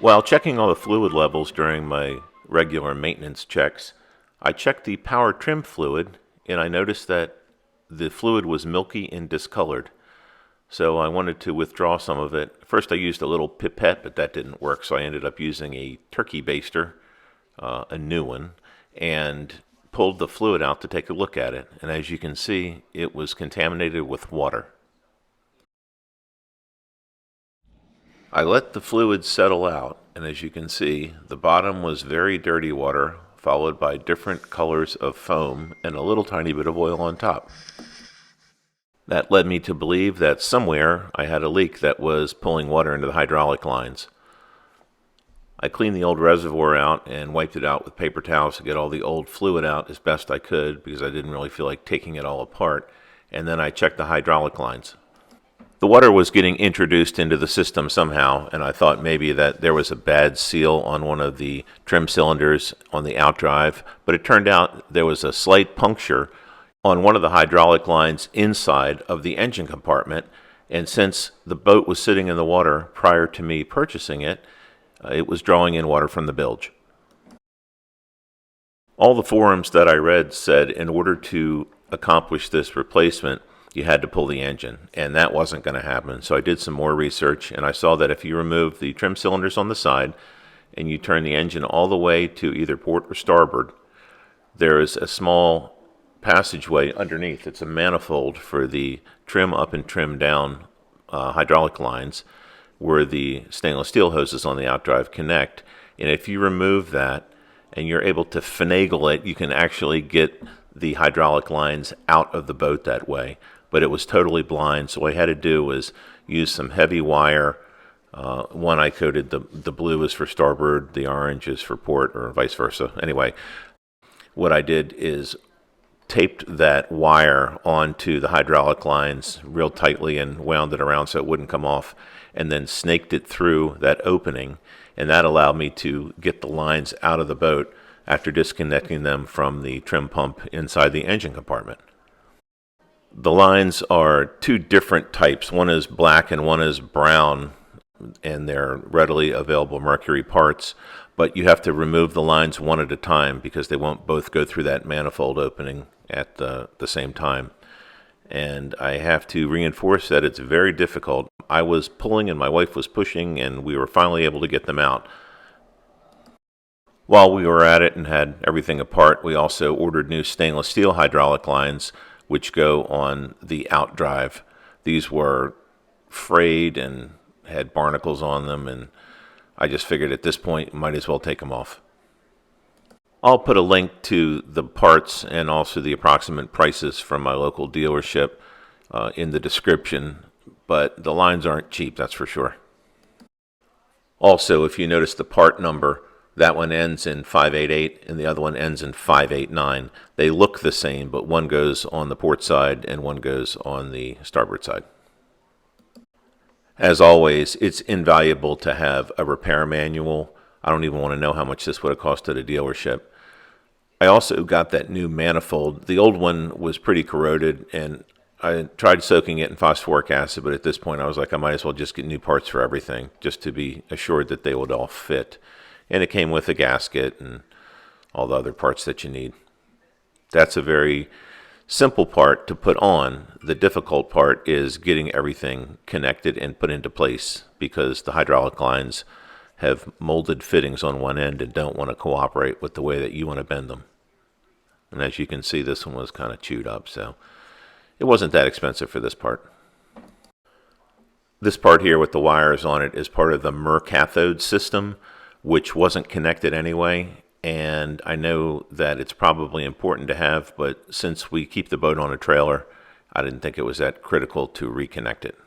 While checking all the fluid levels during my regular maintenance checks, I checked the power trim fluid and I noticed that the fluid was milky and discolored. So I wanted to withdraw some of it. First I used a little pipette, but that didn't work, so I ended up using a turkey baster, a new one, and pulled the fluid out to take a look at it. And as you can see, it was contaminated with water. I let the fluid settle out, and as you can see, the bottom was very dirty water, followed by different colors of foam and a little tiny bit of oil on top. That led me to believe that somewhere I had a leak that was pulling water into the hydraulic lines. I cleaned the old reservoir out and wiped it out with paper towels to get all the old fluid out as best I could because I didn't really feel like taking it all apart, and then I checked the hydraulic lines. The water was getting introduced into the system somehow, and I thought maybe that there was a bad seal on one of the trim cylinders on the outdrive, but it turned out there was a slight puncture on one of the hydraulic lines inside of the engine compartment, and since the boat was sitting in the water prior to me purchasing it, it was drawing in water from the bilge. All the forums that I read said in order to accomplish this replacement, you had to pull the engine, and that wasn't going to happen. So I did some more research, and I saw that if you remove the trim cylinders on the side and you turn the engine all the way to either port or starboard, there is a small passageway underneath. It's a manifold for the trim up and trim down hydraulic lines where the stainless steel hoses on the outdrive connect. And if you remove that and you're able to finagle it, you can actually get the hydraulic lines out of the boat that way. But it was totally blind, so what I had to do was use some heavy wire. One I coated, the blue is for starboard, the orange is for port, or vice versa. Anyway, what I did is taped that wire onto the hydraulic lines real tightly and wound it around so it wouldn't come off, and then snaked it through that opening, and that allowed me to get the lines out of the boat after disconnecting them from the trim pump inside the engine compartment. The lines are two different types. One is black and one is brown, and they're readily available Mercury parts, but you have to remove the lines one at a time because they won't both go through that manifold opening at the same time. And I have to reinforce that it's very difficult. I was pulling and my wife was pushing, and we were finally able to get them out. While we were at it and had everything apart, we also ordered new stainless steel hydraulic lines which go on the outdrive. These were frayed and had barnacles on them, and I just figured at this point might as well take them off. I'll put a link to the parts and also the approximate prices from my local dealership in the description, but the lines aren't cheap, that's for sure. Also, if you notice the part number, that one ends in 588 and the other one ends in 589. They look the same, but one goes on the port side and one goes on the starboard side. As always, it's invaluable to have a repair manual. I don't even want to know how much this would have cost at a dealership. I also got that new manifold. The old one was pretty corroded, and I tried soaking it in phosphoric acid, but at this point I was like, I might as well just get new parts for everything, just to be assured that they would all fit. And it came with a gasket and all the other parts that you need. That's a very simple part to put on. The difficult part is getting everything connected and put into place because the hydraulic lines have molded fittings on one end and don't want to cooperate with the way that you want to bend them. And as you can see, this one was kind of chewed up, so it wasn't that expensive for this part. This part here with the wires on it is part of the Mercathode system, which wasn't connected anyway, and I know that it's probably important to have, but since we keep the boat on a trailer, I didn't think it was that critical to reconnect it.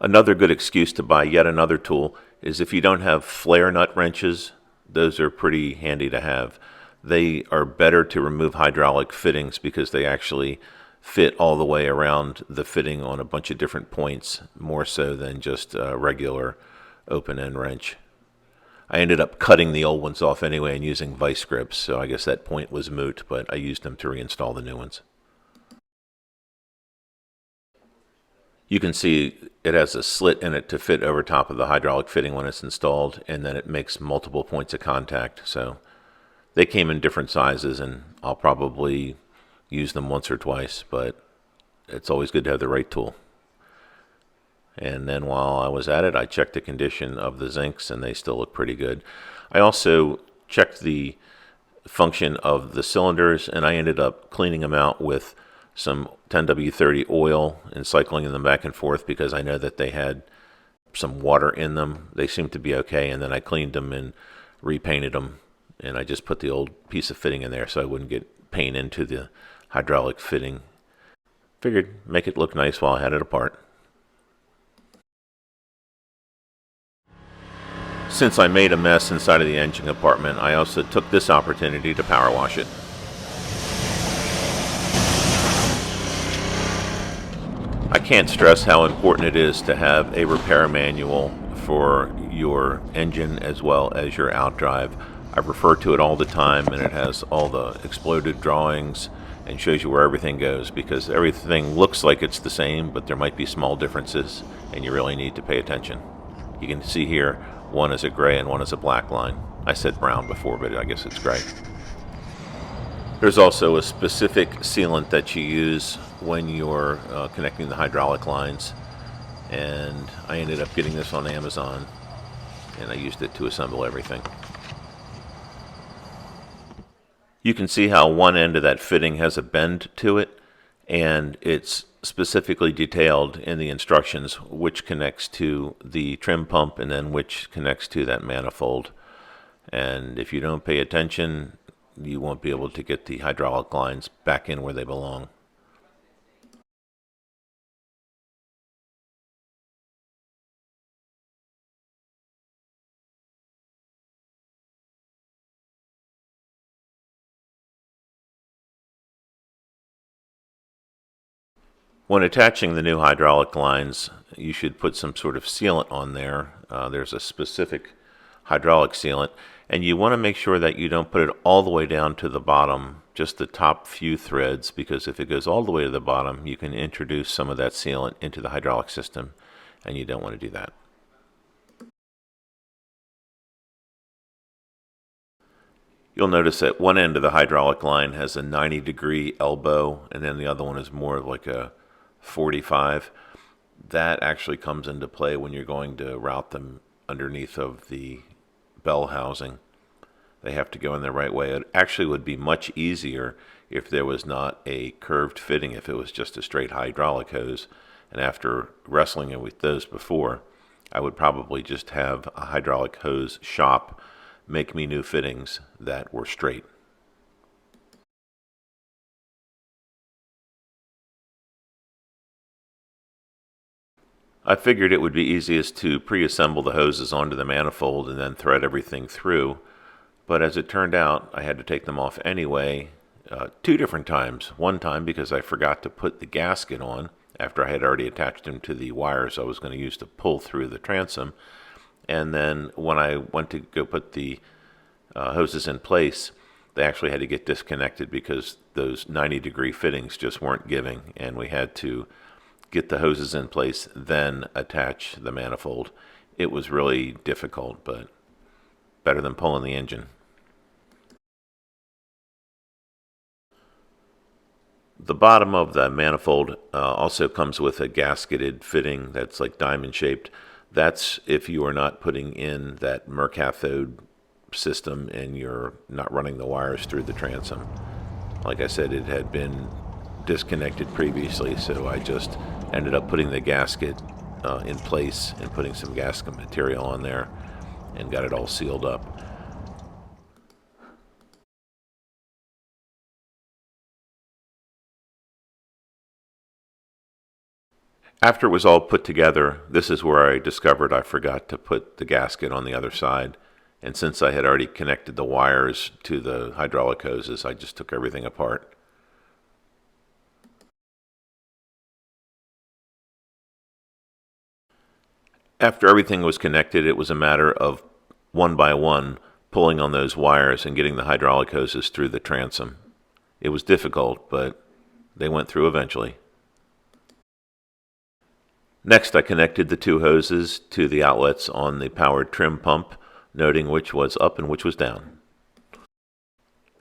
Another good excuse to buy yet another tool is if you don't have flare nut wrenches. Those are pretty handy to have. They are better to remove hydraulic fittings because they actually fit all the way around the fitting on a bunch of different points, more so than just a regular open-end wrench. I ended up cutting the old ones off anyway and using vice grips, so I guess that point was moot, but I used them to reinstall the new ones. You can see it has a slit in it to fit over top of the hydraulic fitting when it's installed, and then it makes multiple points of contact. So they came in different sizes, and I'll probably use them once or twice, but it's always good to have the right tool. And then while I was at it, I checked the condition of the zincs, and they still look pretty good. I also checked the function of the cylinders, and I ended up cleaning them out with some 10W30 oil and cycling them back and forth because I know that they had some water in them. They seemed to be okay, and then I cleaned them and repainted them, and I just put the old piece of fitting in there so I wouldn't get paint into the hydraulic fitting. Figured make it look nice while I had it apart. Since I made a mess inside of the engine compartment, I also took this opportunity to power wash it. I can't stress how important it is to have a repair manual for your engine as well as your outdrive. I refer to it all the time, and it has all the exploded drawings and shows you where everything goes, because everything looks like it's the same, but there might be small differences, and you really need to pay attention. You can see here, one is a gray and one is a black line. I said brown before, but I guess it's gray. There's also a specific sealant that you use when you're connecting the hydraulic lines, and I ended up getting this on Amazon, and I used it to assemble everything. You can see how one end of that fitting has a bend to it, and it's specifically detailed in the instructions which connects to the trim pump and then which connects to that manifold. And if you don't pay attention, you won't be able to get the hydraulic lines back in where they belong. When attaching the new hydraulic lines, you should put some sort of sealant on there. There's a specific hydraulic sealant, and you want to make sure that you don't put it all the way down to the bottom, just the top few threads, because if it goes all the way to the bottom, you can introduce some of that sealant into the hydraulic system, and you don't want to do that. You'll notice that one end of the hydraulic line has a 90-degree elbow, and then the other one is more like a 45. That actually comes into play when you're going to route them underneath of the bell housing. They have to go in the right way. It actually would be much easier if there was not a curved fitting, if it was just a straight hydraulic hose. And after wrestling with those before, I would probably just have a hydraulic hose shop make me new fittings that were straight. I figured it would be easiest to pre-assemble the hoses onto the manifold and then thread everything through, but as it turned out, I had to take them off anyway, 2 different times. One time because I forgot to put the gasket on after I had already attached them to the wires I was going to use to pull through the transom, and then when I went to go put the hoses in place, they actually had to get disconnected because those 90-degree fittings just weren't giving, and we had to get the hoses in place, then attach the manifold. It was really difficult, but better than pulling the engine. The bottom of the manifold also comes with a gasketed fitting that's like diamond shaped. That's if you are not putting in that Mercruiser system and you're not running the wires through the transom. Like I said, it had been disconnected previously, so I just ended up putting the gasket in place and putting some gasket material on there and got it all sealed up. After it was all put together, this is where I discovered I forgot to put the gasket on the other side, and since I had already connected the wires to the hydraulic hoses, I just took everything apart. After everything was connected, it was a matter of one by one pulling on those wires and getting the hydraulic hoses through the transom. It was difficult, but they went through eventually. Next, I connected the two hoses to the outlets on the powered trim pump, noting which was up and which was down.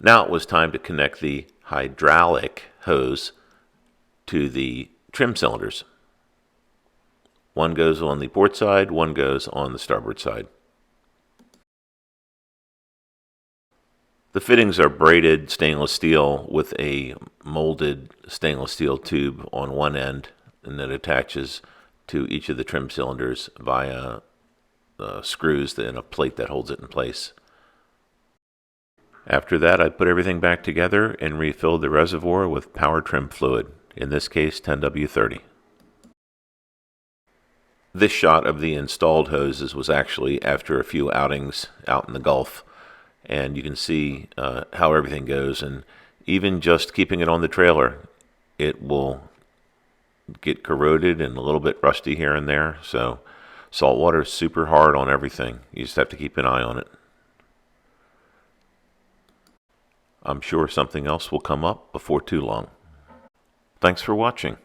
Now it was time to connect the hydraulic hose to the trim cylinders. One goes on the port side, one goes on the starboard side. The fittings are braided stainless steel with a molded stainless steel tube on one end, and that attaches to each of the trim cylinders via screws and a plate that holds it in place. After that, I put everything back together and refilled the reservoir with power trim fluid, in this case 10W30. This shot of the installed hoses was actually after a few outings out in the Gulf, and you can see how everything goes, and even just keeping it on the trailer, it will get corroded and a little bit rusty here and there. So salt water is super hard on everything. You just have to keep an eye on it. I'm sure something else will come up before too long. Thanks for watching.